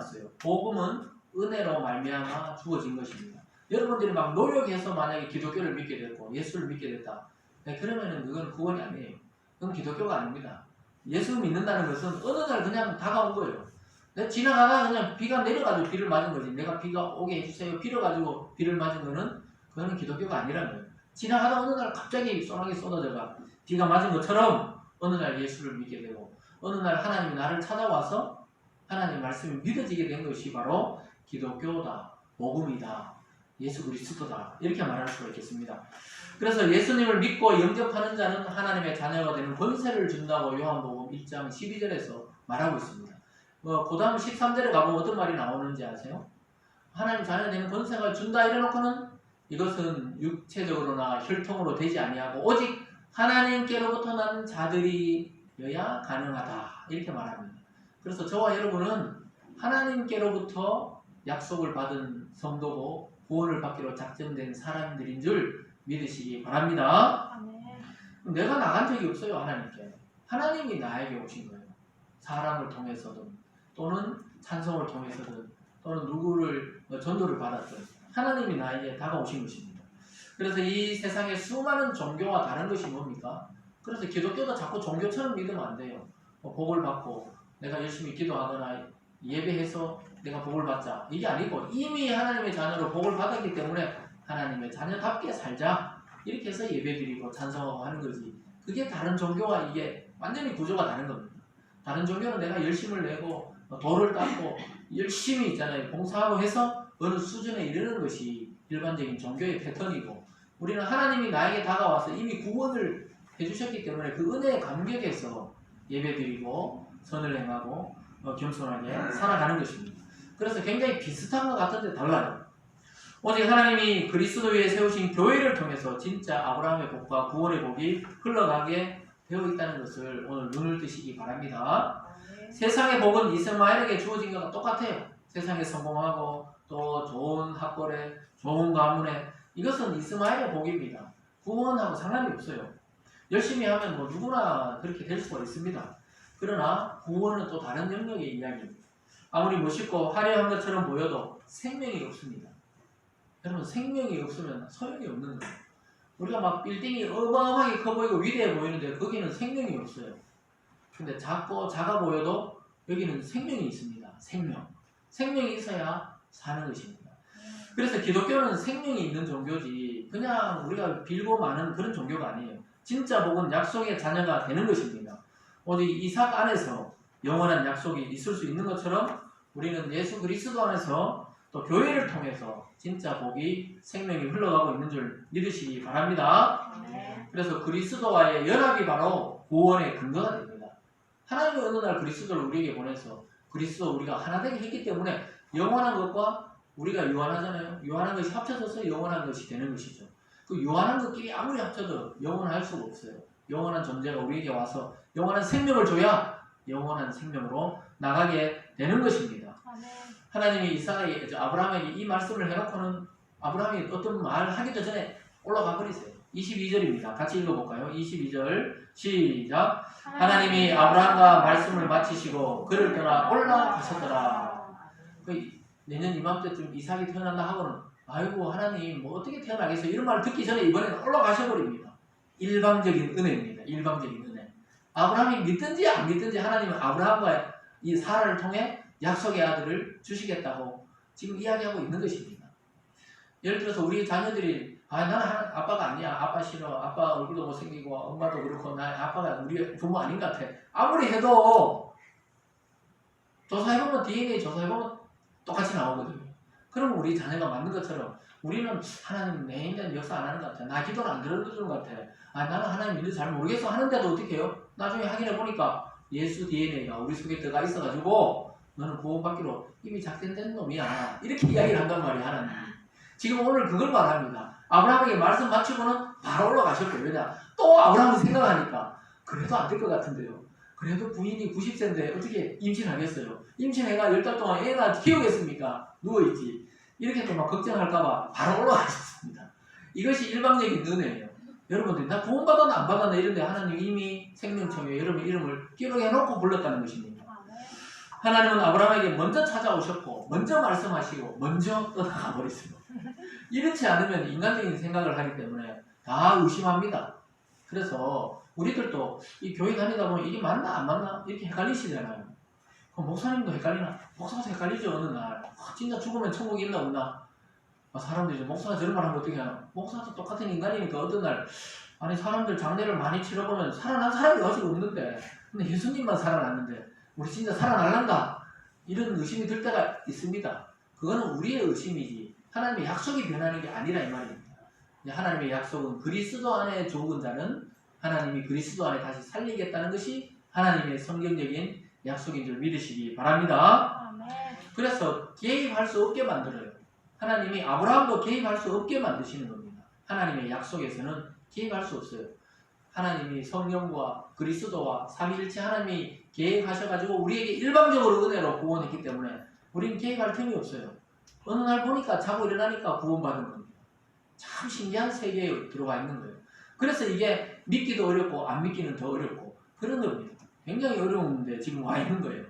해놨어요. 복음은 은혜로 말미암아 주어진 것입니다. 여러분들이 막 노력해서 만약에 기독교를 믿게 됐고 예수를 믿게 됐다. 네, 그러면은 그건 구원이 아니에요. 그건 기독교가 아닙니다. 예수 믿는다는 것은 어느 날 그냥 다가온 거예요. 내가 지나가다가 그냥 비가 내려가지고 비를 맞은 거지. 내가 비가 오게 해주세요. 빌어가지고 비를 맞은 거는 그거는 기독교가 아니라는 거예요. 지나가다 어느 날 갑자기 소나기 쏟아져가 비가 맞은 것처럼 어느 날 예수를 믿게 되고 어느 날 하나님이 나를 찾아와서 하나님의 말씀이 믿어지게 된 것이 바로 기독교다, 복음이다, 예수 그리스도다 이렇게 말할 수가 있겠습니다. 그래서 예수님을 믿고 영접하는 자는 하나님의 자녀가 되는 권세를 준다고 요한복음 1장 12절에서 말하고 있습니다. 그 다음 13절에 가보면 어떤 말이 나오는지 아세요? 하나님 자녀가 되는 권세가 준다 이래놓고는 이것은 육체적으로나 혈통으로 되지 아니하고 오직 하나님께로부터 난 자들이여야 가능하다 이렇게 말합니다. 그래서 저와 여러분은 하나님께로부터 약속을 받은 성도고 구원을 받기로 작정된 사람들인 줄 믿으시기 바랍니다. 내가 나간 적이 없어요. 하나님께. 하나님이 나에게 오신 거예요. 사람을 통해서든 또는 찬송을 통해서든 또는 누구를 전도를 받았든 하나님이 나에게 다가오신 것입니다. 그래서 이 세상에 수많은 종교와 다른 것이 뭡니까? 그래서 기독교도 자꾸 종교처럼 믿으면 안 돼요. 복을 받고 내가 열심히 기도하거나 예배해서 내가 복을 받자 이게 아니고 이미 하나님의 자녀로 복을 받았기 때문에 하나님의 자녀답게 살자 이렇게 해서 예배드리고 찬송하고 하는 거지. 그게 다른 종교와 이게 완전히 구조가 다른 겁니다. 다른 종교는 내가 열심을 내고 돌을 닦고 열심히 있잖아요. 봉사하고 해서 어느 수준에 이르는 것이 일반적인 종교의 패턴이고 우리는 하나님이 나에게 다가와서 이미 구원을 해주셨기 때문에 그 은혜에 감격해서 예배드리고 선을 행하고 겸손하게 살아가는 것입니다. 그래서 굉장히 비슷한 것 같은데 달라요. 오직 하나님이 그리스도 위에 세우신 교회를 통해서 진짜 아브라함의 복과 구원의 복이 흘러가게 되어 있다는 것을 오늘 눈을 뜨시기 바랍니다. 세상의 복은 이스마엘에게 주어진 것과 똑같아요. 세상에 성공하고 또 좋은 학벌에 좋은 가문에 이것은 이스마엘의 복입니다. 구원하고 상관이 없어요. 열심히 하면 뭐 누구나 그렇게 될 수가 있습니다. 그러나 구원은 또 다른 영역의 이야기입니다. 아무리 멋있고 화려한 것처럼 보여도 생명이 없습니다. 여러분 생명이 없으면 소용이 없는 거예요. 우리가 막 빌딩이 어마어마하게 커 보이고 위대해 보이는데 거기는 생명이 없어요. 근데 작고 작아 보여도 여기는 생명이 있습니다. 생명이 있어야 사는 것입니다. 그래서 기독교는 생명이 있는 종교지 그냥 우리가 빌고 마는 그런 종교가 아니에요. 진짜 복은 약속의 자녀가 되는 것입니다. 오직 이삭 안에서 영원한 약속이 있을 수 있는 것처럼 우리는 예수 그리스도 안에서 또 교회를 통해서 진짜 복이 생명이 흘러가고 있는 줄 믿으시기 바랍니다. 그래서 그리스도와의 연합이 바로 구원의 근거가 됩니다. 하나님이 어느 날 그리스도를 우리에게 보내서 그리스도 우리가 하나 되게 했기 때문에 영원한 것과 우리가 유한하잖아요. 유한한 것이 합쳐져서 영원한 것이 되는 것이죠. 그 유한한 것끼리 아무리 합쳐도 영원할 수가 없어요. 영원한 존재가 우리에게 와서 영원한 생명을 줘야 영원한 생명으로 나가게 되는 것입니다. 하나님이 아브라함에게 이 말씀을 해놓고는 아브라함이 어떤 말 하기도 전에 올라가 버리세요. 22절입니다. 같이 읽어볼까요? 22절 시작. 하나님이 아브라함과 말씀을 마치시고 그를 떠나 올라가셨더라. 내년 이맘때쯤 이삭이 태어난다 하고는 아이고 하나님 뭐 어떻게 태어나겠어요? 이런 말 듣기 전에 이번에는 올라가셔버립니다. 일방적인 은혜입니다. 일방적인 은혜. 아브라함이 믿든지 안 믿든지 하나님은 아브라함과 이 사라를 통해 약속의 아들을 주시겠다고 지금 이야기하고 있는 것입니다. 예를 들어서 우리 자녀들이 나는 아빠가 아니야. 아빠 싫어. 아빠 얼굴도 못생기고 엄마도 그렇고 나 아빠가 우리 부모 아닌 것 같아. 아무리 해도 조사해보면 DNA 조사해보면 똑같이 나오거든요. 그럼 우리 자녀가 맞는 것처럼 우리는 하나님 내 인간 역사 안 하는 것 같아. 나 기도를 안 들어주는 것 같아. 나는 하나님 믿는지 잘 모르겠어 하는데도 어떻게 해요? 나중에 확인해 보니까 예수 DNA가 우리 속에 들어가 있어가지고 너는 구원받기로 이미 작정된 놈이야. 이렇게 이야기를 한단 말이야 하나님. 지금 오늘 그걸 말합니다. 아브라함에게 말씀 마치고는 바로 올라가셨고요. 왜냐? 또 아브라함을 생각하니까 그래도 안 될 것 같은데요. 그래도 부인이 90세인데 어떻게 임신하겠어요? 임신해가 10달 동안 애가 키우겠습니까? 누워있지. 이렇게 또 막 걱정할까봐 바로 올라가셨습니다. 이것이 일방적인 은혜예요. 여러분들 나 구원받았나 안 받았나 이런데 하나님 이미 생명청에 여러분 이름을 기록해놓고 불렀다는 것입니다. 하나님은 아브라함에게 먼저 찾아오셨고 먼저 말씀하시고 먼저 떠나가 버렸습니다. 이렇지 않으면 인간적인 생각을 하기 때문에 다 의심합니다. 그래서 우리들도 이 교회 다니다 보면 이게 맞나 안 맞나 이렇게 헷갈리시잖아요. 그럼 목사님도 헷갈리나? 목사도 헷갈리죠. 어느 날 진짜 죽으면 천국이 있나 없나? 사람들이 목사가 저런 말 하면 어떻게 하나? 목사도 똑같은 인간이니까 어떤 날 아니 사람들 장례를 많이 치러보면 살아난 사람이 아직 없는데 근데 예수님만 살아났는데 우리 진짜 살아날란가? 이런 의심이 들 때가 있습니다. 그거는 우리의 의심이지 하나님의 약속이 변하는 게 아니라 이 말입니다. 하나님의 약속은 그리스도 안에 죽은 자는 하나님이 그리스도 안에 다시 살리겠다는 것이 하나님의 성경적인 약속인 줄 믿으시기 바랍니다. 그래서 개입할 수 없게 만들어요. 하나님이 아브라함도 개입할 수 없게 만드시는 겁니다. 하나님의 약속에서는 개입할 수 없어요. 하나님이 성령과 그리스도와 삼위일체 하나님이 계획하셔가지고 우리에게 일방적으로 은혜로 구원했기 때문에 우리는 개입할 틈이 없어요. 어느 날 보니까 자고 일어나니까 구원받은 겁니다. 참 신기한 세계에 들어와 있는 거예요. 그래서 이게 믿기도 어렵고 안 믿기는 더 어렵고 그런 겁니다. 굉장히 어려운데 지금 와 있는 거예요.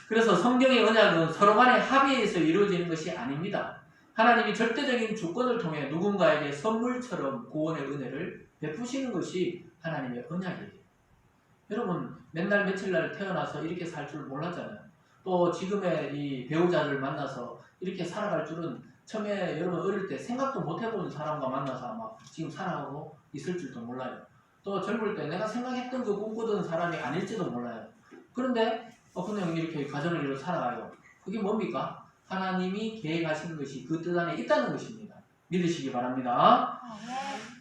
그래서 성경의 언약은 서로 간의 합의에서 이루어지는 것이 아닙니다. 하나님이 절대적인 주권을 통해 누군가에게 선물처럼 구원의 은혜를 베푸시는 것이 하나님의 언약이에요. 여러분 맨날 며칠날 태어나서 이렇게 살 줄 몰랐잖아요. 또 지금의 이 배우자를 만나서 이렇게 살아갈 줄은 처음에 여러분 어릴 때 생각도 못 해본 사람과 만나서 아마 지금 살아가고 있을 줄도 몰라요. 또 젊을 때 내가 생각했던 그 꿈꾸던 사람이 아닐지도 몰라요. 그런데 그냥 이렇게 가정을 이루어 살아가요. 그게 뭡니까? 하나님이 계획하시는 것이 그 뜻 안에 있다는 것입니다. 믿으시기 바랍니다.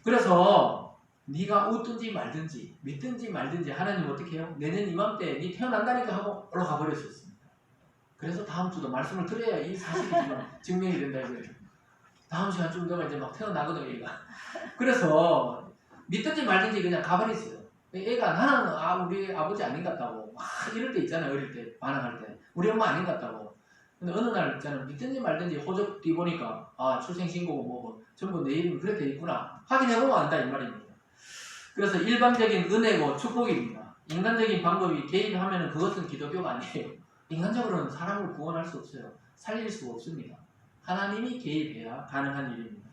그래서 네가 웃든지 말든지 믿든지 말든지 하나님 어떻게 해요? 내년 이맘때 네 태어난다니까 하고 올라가 버렸었습니다. 그래서 다음 주도 말씀을 드려야 이 사실이 증명이 된다 이거예요. 다음 시간쯤 되면 이제 막 태어나거든요 얘가. 그래서 믿든지 말든지 그냥 가버렸어요. 애가 나는 우리 아버지 아닌 것 같다고 막 이럴 때 있잖아요. 어릴 때 반항할 때 우리 엄마 아닌 것 같다고. 근데 어느 날 있잖아요. 믿든지 말든지 호적 뒤보니까 출생신고고 뭐고 전부 내 이름이 그래 돼 있구나 확인해보면 안다 이 말입니다. 그래서 일반적인 은혜고 축복입니다. 인간적인 방법이 개입하면 그것은 기독교가 아니에요. 인간적으로는 사람을 구원할 수 없어요. 살릴 수가 없습니다. 하나님이 개입해야 가능한 일입니다.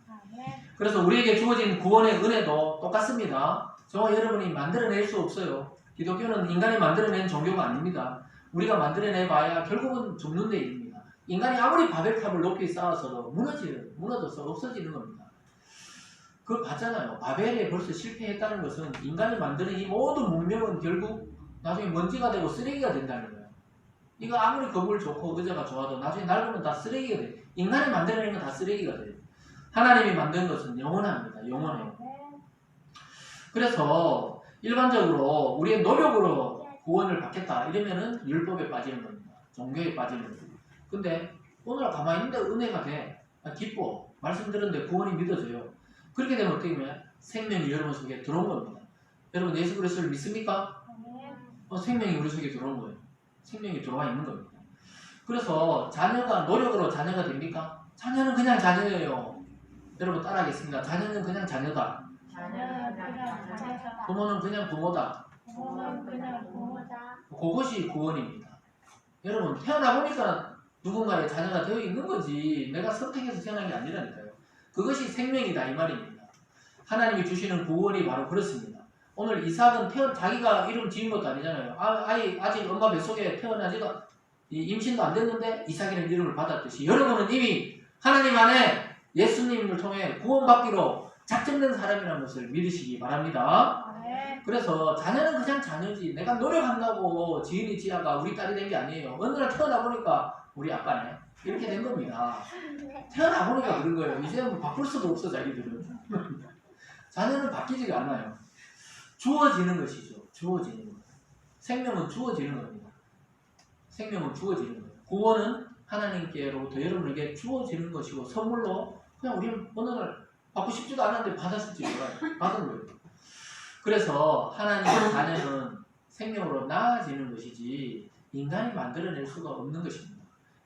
그래서 우리에게 주어진 구원의 은혜도 똑같습니다. 저와 여러분이 만들어낼 수 없어요. 기독교는 인간이 만들어낸 종교가 아닙니다. 우리가 만들어내봐야 결국은 죽는 데 일입니다. 인간이 아무리 바벨탑을 높이 쌓아서도 무너져서 없어지는 겁니다. 그걸 봤잖아요. 바벨에 벌써 실패했다는 것은 인간이 만드는 이 모든 문명은 결국 나중에 먼지가 되고 쓰레기가 된다는 거예요. 이거 아무리 건물 좋고 의자가 좋아도 나중에 낡으면 다 쓰레기가 돼요. 인간이 만들어낸 건 다 쓰레기가 돼요. 하나님이 만든 것은 영원합니다. 영원해요. 그래서 일반적으로 우리의 노력으로 구원을 받겠다 이러면은 율법에 빠지는 겁니다. 종교에 빠지는 겁니다. 근데 오늘 가만히 있는데 은혜가 돼. 기뻐. 말씀 들었는데 구원이 믿어져요. 그렇게 되면 어떻게 되면 생명이 여러분 속에 들어온 겁니다. 여러분 예수 그리스도를 믿습니까? 생명이 우리 속에 들어온 거예요. 생명이 들어와 있는 겁니다. 그래서 자녀가 노력으로 자녀가 됩니까? 자녀는 그냥 자녀예요. 여러분 따라하겠습니다. 자녀는 그냥 자녀다. 부모는 그냥 부모다. 그것이 구원입니다. 여러분 태어나 보니까 누군가의 자녀가 되어 있는 거지 내가 선택해서 태어난 게 아니라니까요. 그것이 생명이다 이 말입니다. 하나님이 주시는 구원이 바로 그렇습니다. 오늘 이삭은 자기가 이름 지은 것도 아니잖아요. 아이 아직 엄마 뱃속에 태어나지가 임신도 안 됐는데 이삭이라는 이름을 받았듯이 여러분은 이미 하나님 안에 예수님을 통해 구원받기로 작정된 사람이라는 것을 믿으시기 바랍니다. 그래서 자녀는 그냥 자녀지 내가 노력한다고 지은이 지아가 우리 딸이 된 게 아니에요. 어느 날 태어나 보니까 우리 아빠네 이렇게 된 겁니다. 태어나 보니까 그런 거예요. 이제 뭐 바꿀 수도 없어 자기들은. 자녀는 바뀌지가 않아요. 주어지는 것이죠. 주어지는 것. 생명은 주어지는 겁니다. 생명은 주어지는 거예요. 구원은 하나님께로부터 여러분에게 주어지는 것이고 선물로 그냥 우리는 어느 날 받고 싶지도 않았는데 받았을지 몰라요. 받은 거예요. 그래서 하나님의 자녀는 생명으로 나아지는 것이지 인간이 만들어낼 수가 없는 것입니다.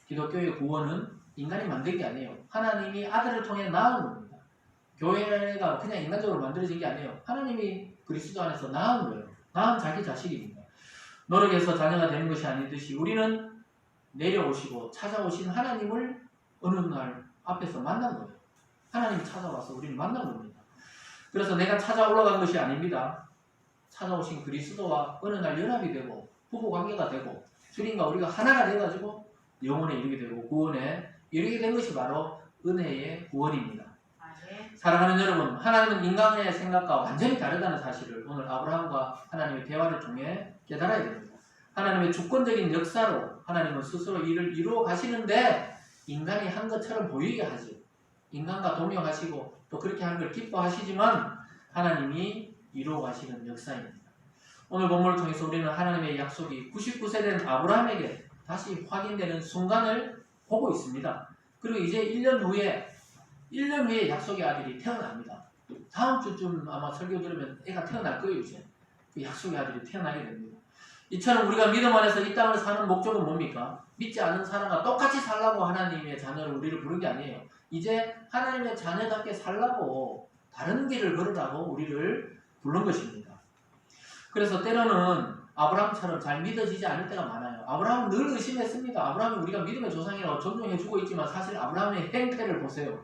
기독교의 구원은 인간이 만든 게 아니에요. 하나님이 아들을 통해 낳은 겁니다. 교회가 그냥 인간적으로 만들어진 게 아니에요. 하나님이 그리스도 안에서 낳은 거예요. 낳은 자기 자식입니다. 노력해서 자녀가 되는 것이 아니듯이 우리는 내려오시고 찾아오신 하나님을 어느 날 앞에서 만난 거예요. 하나님이 찾아와서 우리를 만난 겁니다. 그래서 내가 찾아 올라간 것이 아닙니다. 찾아오신 그리스도와 어느 날 연합이 되고 부부관계가 되고 주님과 우리가 하나가 돼가지고 영혼에 이르게 되고 구원에 이르게 된 것이 바로 은혜의 구원입니다. 사랑하는 여러분, 하나님은 인간의 생각과 완전히 다르다는 사실을 오늘 아브라함과 하나님의 대화를 통해 깨달아야 됩니다. 하나님의 주권적인 역사로 하나님은 스스로 일을 이루어 가시는데 인간이 한 것처럼 보이게 하지. 인간과 동역하시고 또 그렇게 하는 걸 기뻐하시지만 하나님이 이루어 가시는 역사입니다. 오늘 본문을 통해서 우리는 하나님의 약속이 99세 된 아브라함에게 다시 확인되는 순간을 보고 있습니다. 그리고 이제 1년 후에 약속의 아들이 태어납니다. 다음 주쯤 아마 설교 들으면 애가 태어날 거예요. 이제 그 약속의 아들이 태어나게 됩니다. 이처럼 우리가 믿음 안에서 이 땅을 사는 목적은 뭡니까? 믿지 않는 사람과 똑같이 살라고 하나님의 자녀를 우리를 부른 게 아니에요. 이제 하나님의 자녀답게 살라고 다른 길을 걸으라고 우리를 부른 것입니다. 그래서 때로는 아브라함처럼 잘 믿어지지 않을 때가 많아요. 아브라함은 늘 의심했습니다. 아브라함이 우리가 믿음의 조상이라고 존중해주고 있지만 사실 아브라함의 행태를 보세요.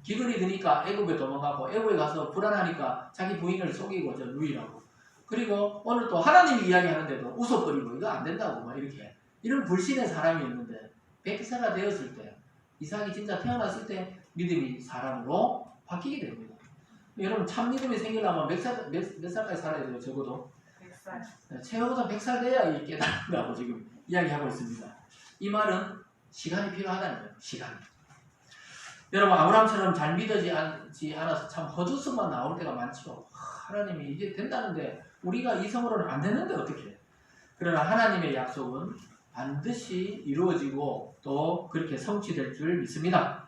기근이 드니까 애굽에 도망가고 애굽에 가서 불안하니까 자기 부인을 속이고 저 누이라고. 그리고 오늘 또 하나님이 이야기하는데도 웃어버리고 이거 안 된다고 막 이렇게. 이런 불신의 사람이었는데 100세가 되었을 때 이삭이 진짜 태어났을 때 믿음이 사람으로 바뀌게 됩니다. 여러분 참 믿음이 생기려면 몇 살까지 살아야 돼요? 적어도 100살. 최고도 100살 돼야 이 깨달은다고 지금 이야기하고 있습니다. 이 말은 시간이 필요하다는 거예요. 시간. 여러분 아브라함처럼 잘 믿어지지 않아서 참 헛웃음만 나올 때가 많죠. 하나님이 이게 된다는데 우리가 이성으로는 안 되는데 어떻게? 그러나 하나님의 약속은 반드시 이루어지고 또 그렇게 성취될 줄 믿습니다.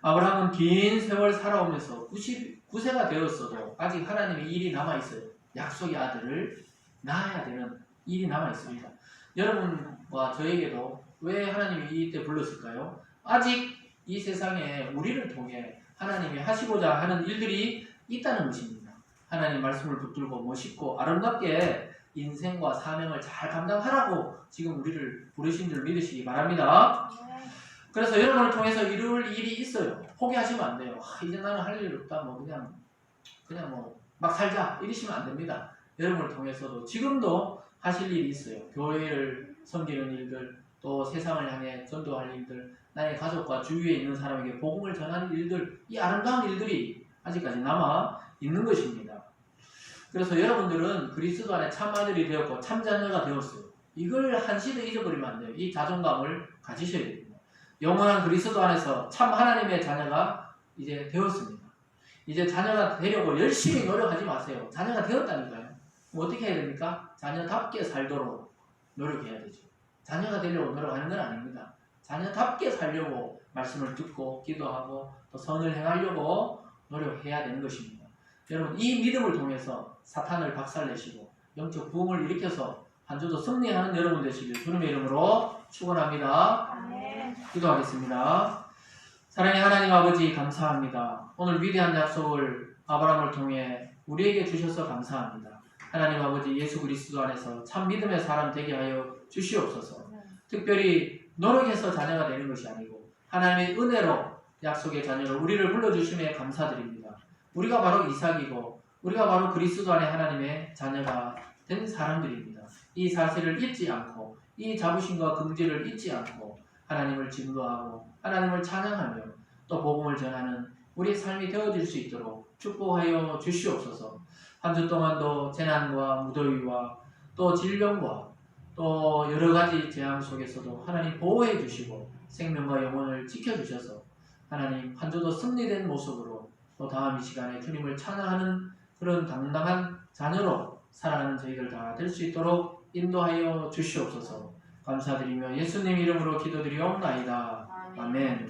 아브라함은 긴 세월 살아오면서 99세가 되었어도 아직 하나님의 일이 남아있어요. 약속의 아들을 낳아야 되는 일이 남아있습니다. 여러분과 저에게도 왜 하나님이 이때 불렀을까요? 아직 이 세상에 우리를 통해 하나님이 하시고자 하는 일들이 있다는 것입니다. 하나님 말씀을 붙들고 멋있고 아름답게 인생과 사명을 잘 감당하라고 지금 우리를 부르신 줄 믿으시기 바랍니다. 그래서 여러분을 통해서 이룰 일이 있어요. 포기하시면 안 돼요. 이제 나는 할 일 없다. 그냥 막 살자. 이러시면 안 됩니다. 여러분을 통해서도 지금도 하실 일이 있어요. 교회를 섬기는 일들, 또 세상을 향해 전도할 일들, 나의 가족과 주위에 있는 사람에게 복음을 전하는 일들, 이 아름다운 일들이 아직까지 남아 있는 것입니다. 그래서 여러분들은 그리스도 안에 참 아들이 되었고 참 자녀가 되었어요. 이걸 한시도 잊어버리면 안 돼요. 이 자존감을 가지셔야 됩니다. 영원한 그리스도 안에서 참 하나님의 자녀가 이제 되었습니다. 이제 자녀가 되려고 열심히 노력하지 마세요. 자녀가 되었다니까요. 어떻게 해야 됩니까? 자녀답게 살도록 노력해야 되죠. 자녀가 되려고 노력하는 건 아닙니다. 자녀답게 살려고 말씀을 듣고 기도하고 또 선을 행하려고 노력해야 되는 것입니다. 여러분 이 믿음을 통해서 사탄을 박살내시고 영적 부흥을 일으켜서 한 주도 승리하는 여러분 되시길 주님의 이름으로 축원합니다. 기도하겠습니다. 사랑의 하나님 아버지 감사합니다. 오늘 위대한 약속을 아브라함을 통해 우리에게 주셔서 감사합니다. 하나님 아버지 예수 그리스도 안에서 참 믿음의 사람 되게 하여 주시옵소서. 특별히 노력해서 자녀가 되는 것이 아니고 하나님의 은혜로 약속의 자녀로 우리를 불러주심에 감사드립니다. 우리가 바로 이삭이고 우리가 바로 그리스도 안에 하나님의 자녀가 된 사람들입니다. 이 사실을 잊지 않고 이 자부심과 긍지를 잊지 않고 하나님을 증거하고 하나님을 찬양하며 또 복음을 전하는 우리의 삶이 되어질 수 있도록 축복하여 주시옵소서. 한 주 동안도 재난과 무더위와 또 질병과 또 여러 가지 재앙 속에서도 하나님 보호해 주시고 생명과 영혼을 지켜주셔서 하나님 한 주도 승리된 모습으로 또 다음 이 시간에 주님을 찬양하는 그런 당당한 자녀로 살아가는 저희들 다 될 수 있도록 인도하여 주시옵소서. 감사드리며 예수님 이름으로 기도드리옵나이다. 아멘.